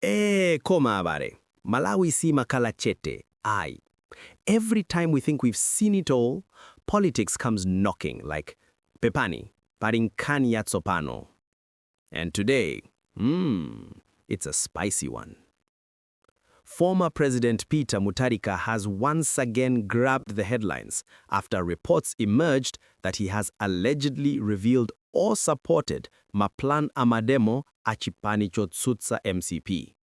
Koma habari. Malawi si makala chete. Aye. Every time we think we've seen it all, politics comes knocking like pepani, parinkani yatsopano. And today, it's a spicy one. Former President Peter Mutharika has once again grabbed the headlines after reports emerged that he has allegedly revealed or supported Maplan Amademo achipani chotsutsa MCP.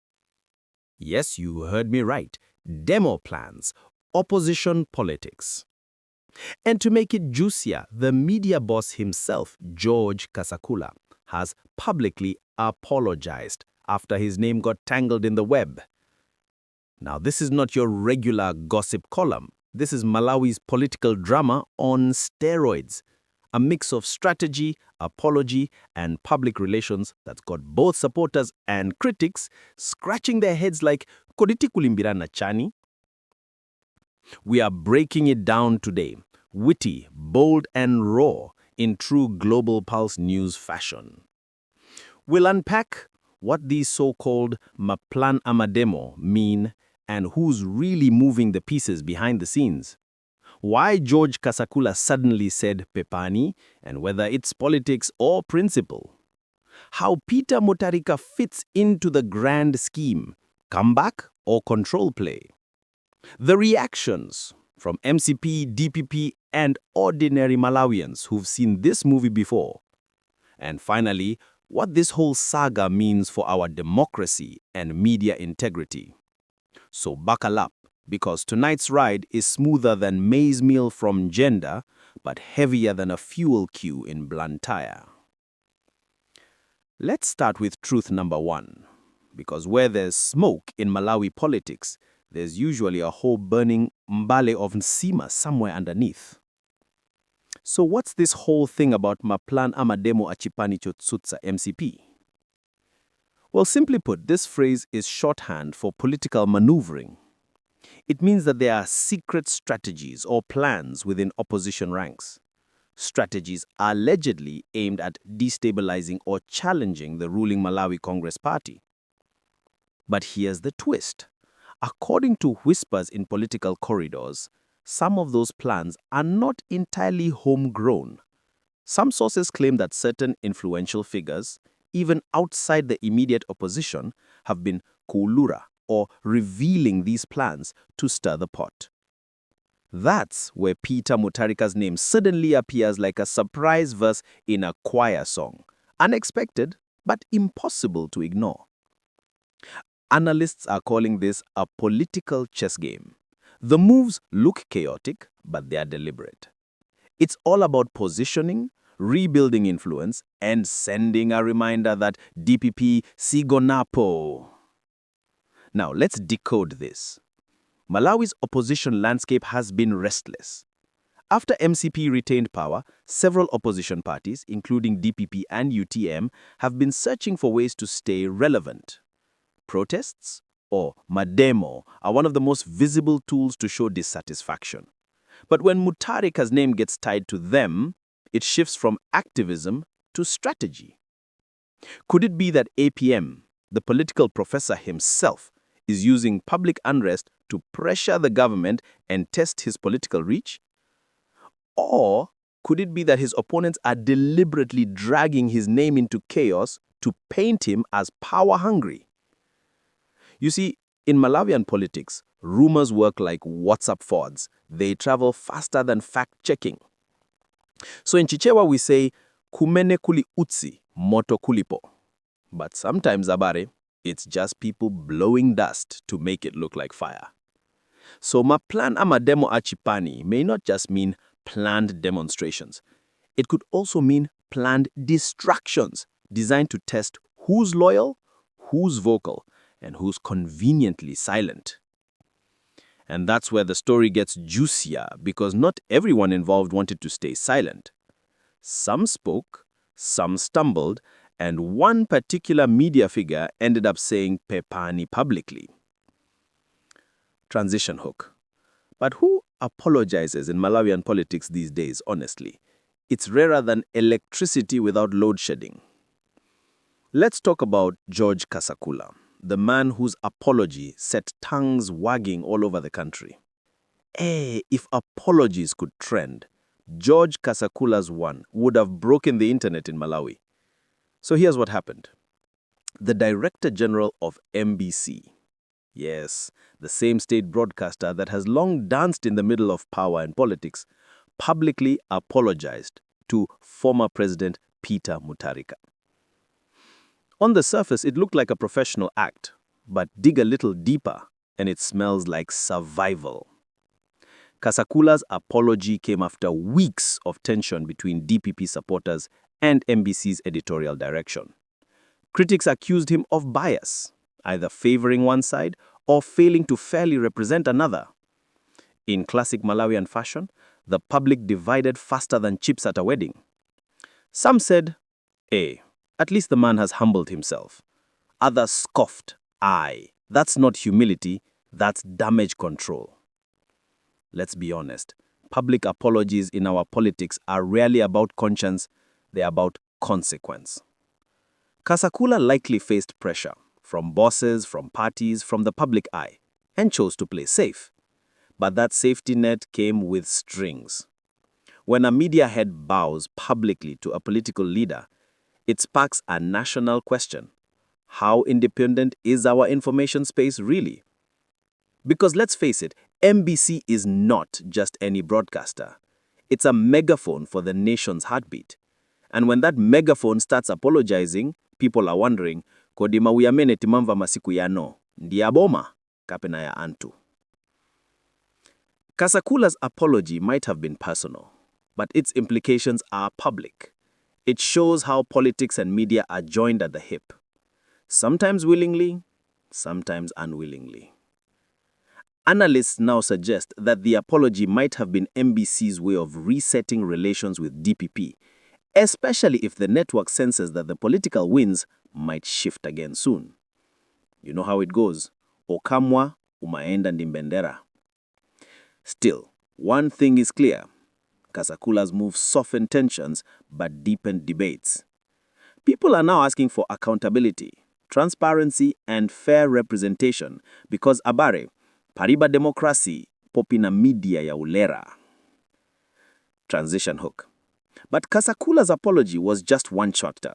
Yes, you heard me right. Demo plans, opposition politics. And to make it juicier, the media boss himself, George Kasakula, has publicly apologized after his name got tangled in the web. Now, this is not your regular gossip column. This is Malawi's political drama on steroids. A mix of strategy, apology, and public relations that's got both supporters and critics scratching their heads like "Koditi kulimbirana chani?" We are breaking it down today, witty, bold, and raw, in true GlobalPulseNewz fashion. We'll unpack what these so-called Maplan Amademo mean and who's really moving the pieces behind the scenes. Why George Kasakula suddenly said pepani and whether it's politics or principle. How Peter Mutharika fits into the grand scheme, comeback or control play. The reactions from MCP, DPP, and ordinary Malawians who've seen this movie before. And finally, what this whole saga means for our democracy and media integrity. So buckle up, because tonight's ride is smoother than maize meal from Gender, but heavier than a fuel queue in Blantyre. Let's start with truth number one, because where there's smoke in Malawi politics, there's usually a whole burning mbale of nsima somewhere underneath. So what's this whole thing about Maplan Amademo achipani chotsutsa MCP? Well, simply put, this phrase is shorthand for political maneuvering. It means that there are secret strategies or plans within opposition ranks. Strategies allegedly aimed at destabilizing or challenging the ruling Malawi Congress Party. But here's the twist. According to whispers in political corridors, some of those plans are not entirely homegrown. Some sources claim that certain influential figures, even outside the immediate opposition, have been kulura or revealing these plans to stir the pot. That's where Peter Mutharika's name suddenly appears like a surprise verse in a choir song. Unexpected, but impossible to ignore. Analysts are calling this a political chess game. The moves look chaotic, but they are deliberate. It's all about positioning, rebuilding influence, and sending a reminder that DPP sigonapo. Now, let's decode this. Malawi's opposition landscape has been restless. After MCP retained power, several opposition parties, including DPP and UTM, have been searching for ways to stay relevant. Protests, or Amademo, are one of the most visible tools to show dissatisfaction. But when Mutharika's name gets tied to them, it shifts from activism to strategy. Could it be that APM, the political professor himself, is using public unrest to pressure the government and test his political reach? Or could it be that his opponents are deliberately dragging his name into chaos to paint him as power-hungry? You see, in Malawian politics, rumors work like WhatsApp forwards. They travel faster than fact-checking. So in Chichewa we say, kumene kuli utsi, moto kulipo. But sometimes, Abare, it's just people blowing dust to make it look like fire. So Maplan Amademo achipani may not just mean planned demonstrations. It could also mean planned distractions designed to test who's loyal, who's vocal, and who's conveniently silent. And that's where the story gets juicier, because not everyone involved wanted to stay silent. Some spoke, some stumbled, and one particular media figure ended up saying pepani publicly. Transition hook. But who apologizes in Malawian politics these days, honestly? It's rarer than electricity without load shedding. Let's talk about George Kasakula. the man whose apology set tongues wagging all over the country. If apologies could trend, George Kasakula's one would have broken the internet in Malawi. So here's what happened. The Director General of MBC, yes, the same state broadcaster that has long danced in the middle of power and politics, publicly apologized to former President Peter Mutharika. On the surface, it looked like a professional act, but dig a little deeper and it smells like survival. Kasakula's apology came after weeks of tension between DPP supporters and MBC's editorial direction. Critics accused him of bias, either favoring one side or failing to fairly represent another. In classic Malawian fashion, the public divided faster than chips at a wedding. Some said, at least the man has humbled himself. Others scoffed, that's not humility, that's damage control. Let's be honest, public apologies in our politics are rarely about conscience, they're about consequence. Kasakula likely faced pressure from bosses, from parties, from the public eye, and chose to play safe. But that safety net came with strings. When a media head bows publicly to a political leader, it sparks a national question. How independent is our information space really? Because let's face it, MBC is not just any broadcaster. It's a megaphone for the nation's heartbeat. And when that megaphone starts apologizing, people are wondering, kodima uyamene timamva masiku yano, ndiaboma kapena ya antu. Kasakula's apology might have been personal, but its implications are public. It shows how politics and media are joined at the hip. Sometimes willingly, sometimes unwillingly. Analysts now suggest that the apology might have been MBC's way of resetting relations with DPP, especially if the network senses that the political winds might shift again soon. You know how it goes. Okamwa, umaenda ndimbendera. Still, one thing is clear. Kasakula's move softened tensions but deepened debates. People are now asking for accountability, transparency, and fair representation because abare, pariba democracy, popina media ya ulera. Transition hook. But Kasakula's apology was just one chapter.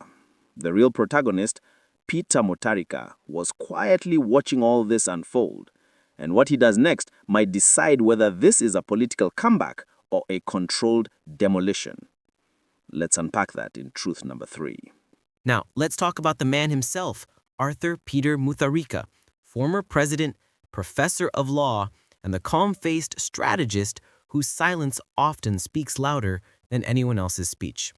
The real protagonist, Peter Mutharika, was quietly watching all this unfold, and what he does next might decide whether this is a political comeback or a controlled demolition. Let's unpack that in truth number 3. Now, let's talk about the man himself, Arthur Peter Mutharika, former president, professor of law, and the calm-faced strategist whose silence often speaks louder than anyone else's speech.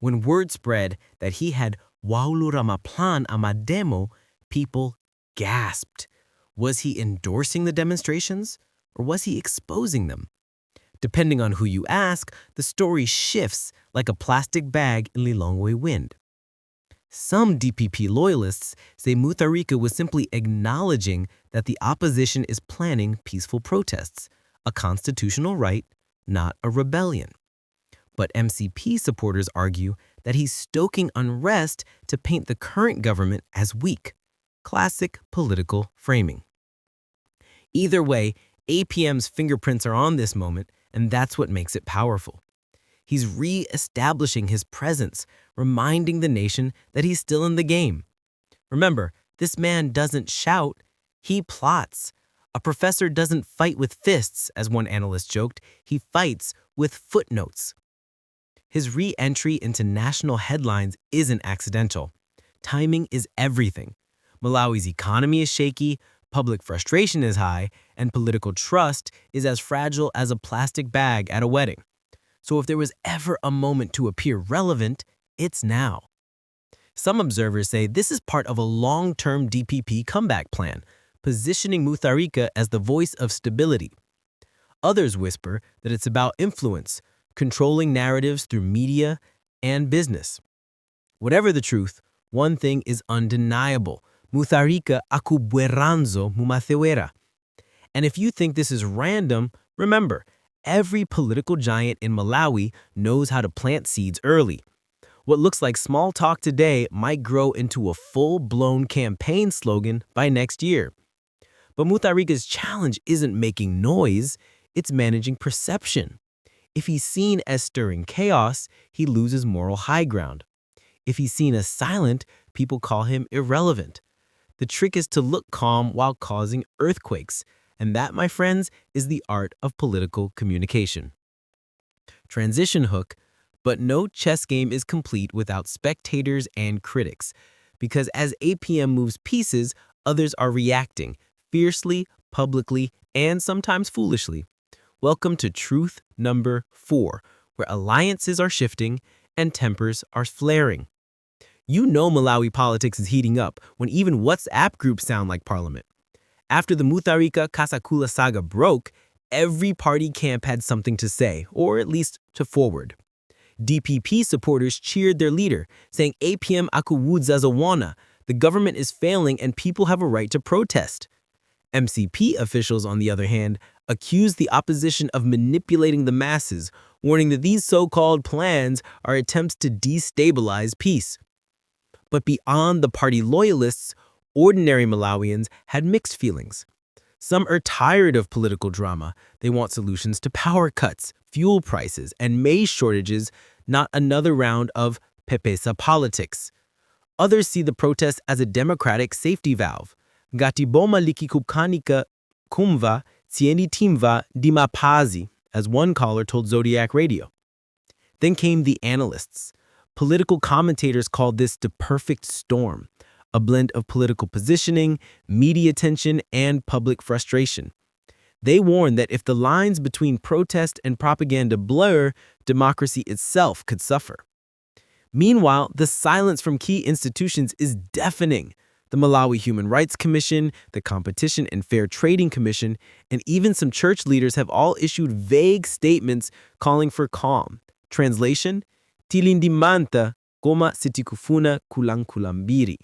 When word spread that he had waulura Maplan Amademo, people gasped. Was he endorsing the demonstrations, or was he exposing them? Depending on who you ask, the story shifts like a plastic bag in Lilongwe wind. Some DPP loyalists say Mutharika was simply acknowledging that the opposition is planning peaceful protests, a constitutional right, not a rebellion. But MCP supporters argue that he's stoking unrest to paint the current government as weak. Classic political framing. Either way, APM's fingerprints are on this moment, and that's what makes it powerful. He's re-establishing his presence, reminding the nation that he's still in the game. Remember, this man doesn't shout, he plots. A professor doesn't fight with fists, as one analyst joked, he fights with footnotes. His re-entry into national headlines isn't accidental. Timing is everything. Malawi's economy is shaky, public frustration is high, and political trust is as fragile as a plastic bag at a wedding. So if there was ever a moment to appear relevant, it's now. Some observers say this is part of a long-term DPP comeback plan, positioning Mutharika as the voice of stability. Others whisper that it's about influence, controlling narratives through media and business. Whatever the truth, one thing is undeniable. Mutharika akubweranzo mumathewera. And if you think this is random, remember, every political giant in Malawi knows how to plant seeds early. What looks like small talk today might grow into a full-blown campaign slogan by next year. But Mutharika's challenge isn't making noise, it's managing perception. If he's seen as stirring chaos, he loses moral high ground. If he's seen as silent, people call him irrelevant. The trick is to look calm while causing earthquakes, and that, my friends, is the art of political communication. Transition hook, but no chess game is complete without spectators and critics, because as APM moves pieces, others are reacting, fiercely, publicly, and sometimes foolishly. Welcome to truth number 4, where alliances are shifting and tempers are flaring. You know Malawi politics is heating up when even WhatsApp groups sound like parliament. After the Mutharika Kasakula saga broke, every party camp had something to say, or at least to forward. DPP supporters cheered their leader, saying APM akuwudzazawana, the government is failing and people have a right to protest. MCP officials, on the other hand, accused the opposition of manipulating the masses, warning that these so-called plans are attempts to destabilize peace. But beyond the party loyalists, ordinary Malawians had mixed feelings. Some are tired of political drama. They want solutions to power cuts, fuel prices, and maize shortages, not another round of pepesa politics. Others see the protest as a democratic safety valve. Ngatiboma likikukanika kumva tieni timva dimapazi, as one caller told Zodiac Radio. Then came the analysts. Political commentators called this the perfect storm, a blend of political positioning, media attention, and public frustration. They warned that if the lines between protest and propaganda blur, democracy itself could suffer. Meanwhile, the silence from key institutions is deafening. The Malawi Human Rights Commission, the Competition and Fair Trading Commission, and even some church leaders have all issued vague statements calling for calm. Translation: Tilindimanta koma sitikufuna kulankulambiri.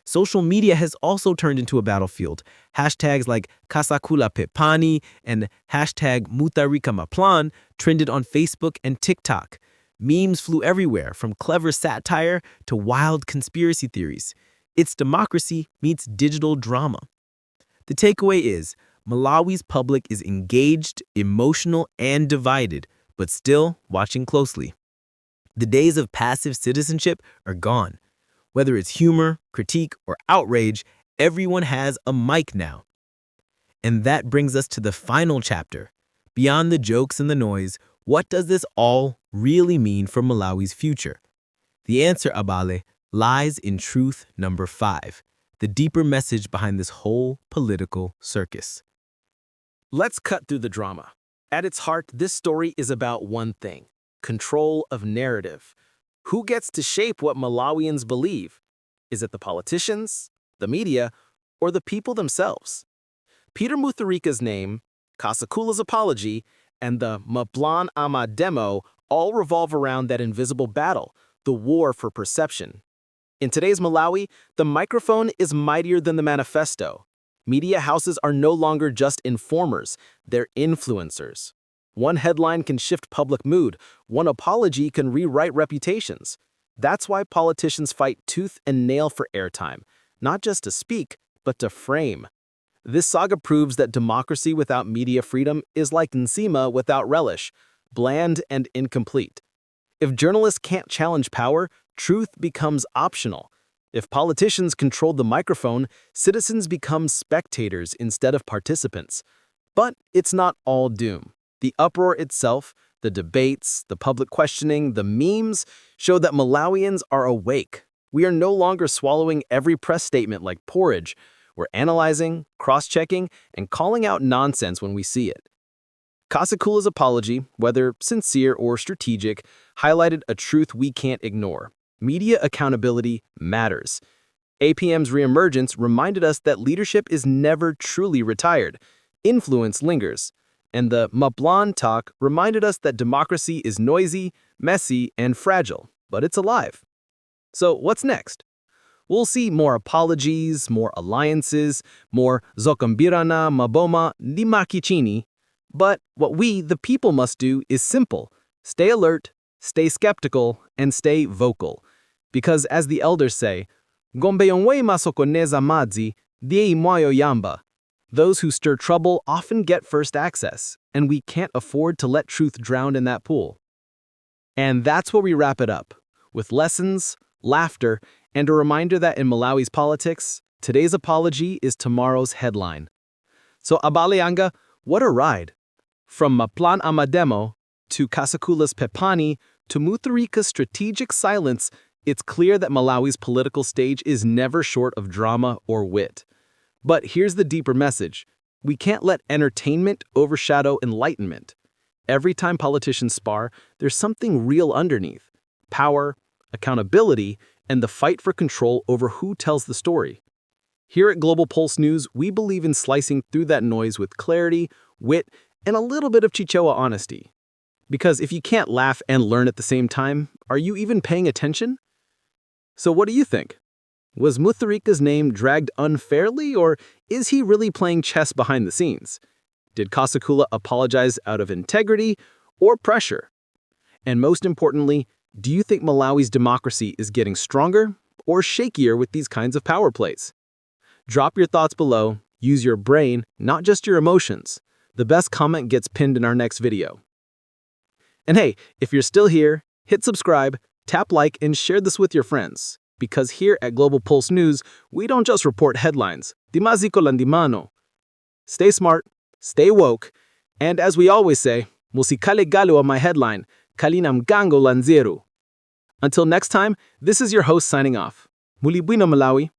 Social media has also turned into a battlefield. Hashtags like Kasakula pepani and hashtag Mutharika Maplan trended on Facebook and TikTok. Memes flew everywhere, from clever satire to wild conspiracy theories. It's democracy meets digital drama. The takeaway is, Malawi's public is engaged, emotional, and divided, but still watching closely. The days of passive citizenship are gone. Whether it's humor, critique, or outrage, everyone has a mic now. And that brings us to the final chapter. Beyond the jokes and the noise, what does this all really mean for Malawi's future? The answer, Abale, lies in truth number 5, the deeper message behind this whole political circus. Let's cut through the drama. At its heart, this story is about one thing: control of narrative. Who gets to shape what Malawians believe? Is it the politicians, the media, or the people themselves? Peter Mutharika's name, Kasakula's apology, and the Maplan Amademo all revolve around that invisible battle, the war for perception. In today's Malawi, the microphone is mightier than the manifesto. Media houses are no longer just informers, they're influencers. One headline can shift public mood, one apology can rewrite reputations. That's why politicians fight tooth and nail for airtime, not just to speak, but to frame. This saga proves that democracy without media freedom is like nsima without relish, bland and incomplete. If journalists can't challenge power, truth becomes optional. If politicians control the microphone, citizens become spectators instead of participants. But it's not all doom. The uproar itself, the debates, the public questioning, the memes show that Malawians are awake. We are no longer swallowing every press statement like porridge. We're analyzing, cross-checking, and calling out nonsense when we see it. Kasakula's apology, whether sincere or strategic, highlighted a truth we can't ignore. Media accountability matters. APM's reemergence reminded us that leadership is never truly retired. Influence lingers. And the Maplan talk reminded us that democracy is noisy, messy, and fragile, but it's alive. So what's next? We'll see more apologies, more alliances, more zokambirana maboma ndimakichini. But what we, the people, must do is simple. Stay alert, stay skeptical, and stay vocal. Because as the elders say, Gombe yonwe masokoneza madzi, die moyo yamba. Those who stir trouble often get first access, and we can't afford to let truth drown in that pool. And that's where we wrap it up, with lessons, laughter, and a reminder that in Malawi's politics, today's apology is tomorrow's headline. So Abaleanga, what a ride! From Maplan Amademo to Kasakula's pepani to Mutharika's strategic silence, it's clear that Malawi's political stage is never short of drama or wit. But here's the deeper message. We can't let entertainment overshadow enlightenment. Every time politicians spar, there's something real underneath. Power, accountability, and the fight for control over who tells the story. Here at Global Pulse News, we believe in slicing through that noise with clarity, wit, and a little bit of Chichewa honesty. Because if you can't laugh and learn at the same time, are you even paying attention? So what do you think? Was Mutharika's name dragged unfairly, or is he really playing chess behind the scenes? Did Kasakula apologize out of integrity or pressure? And most importantly, do you think Malawi's democracy is getting stronger or shakier with these kinds of power plays? Drop your thoughts below, use your brain, not just your emotions. The best comment gets pinned in our next video. And hey, if you're still here, hit subscribe, tap like, and share this with your friends. Because here at Global Pulse News, we don't just report headlines. Dimaziko landimano. Stay smart, stay woke, and as we always say, musikale galo on my headline, kalinam gango lanzeru. Until next time, this is your host signing off. Muli bueno Malawi.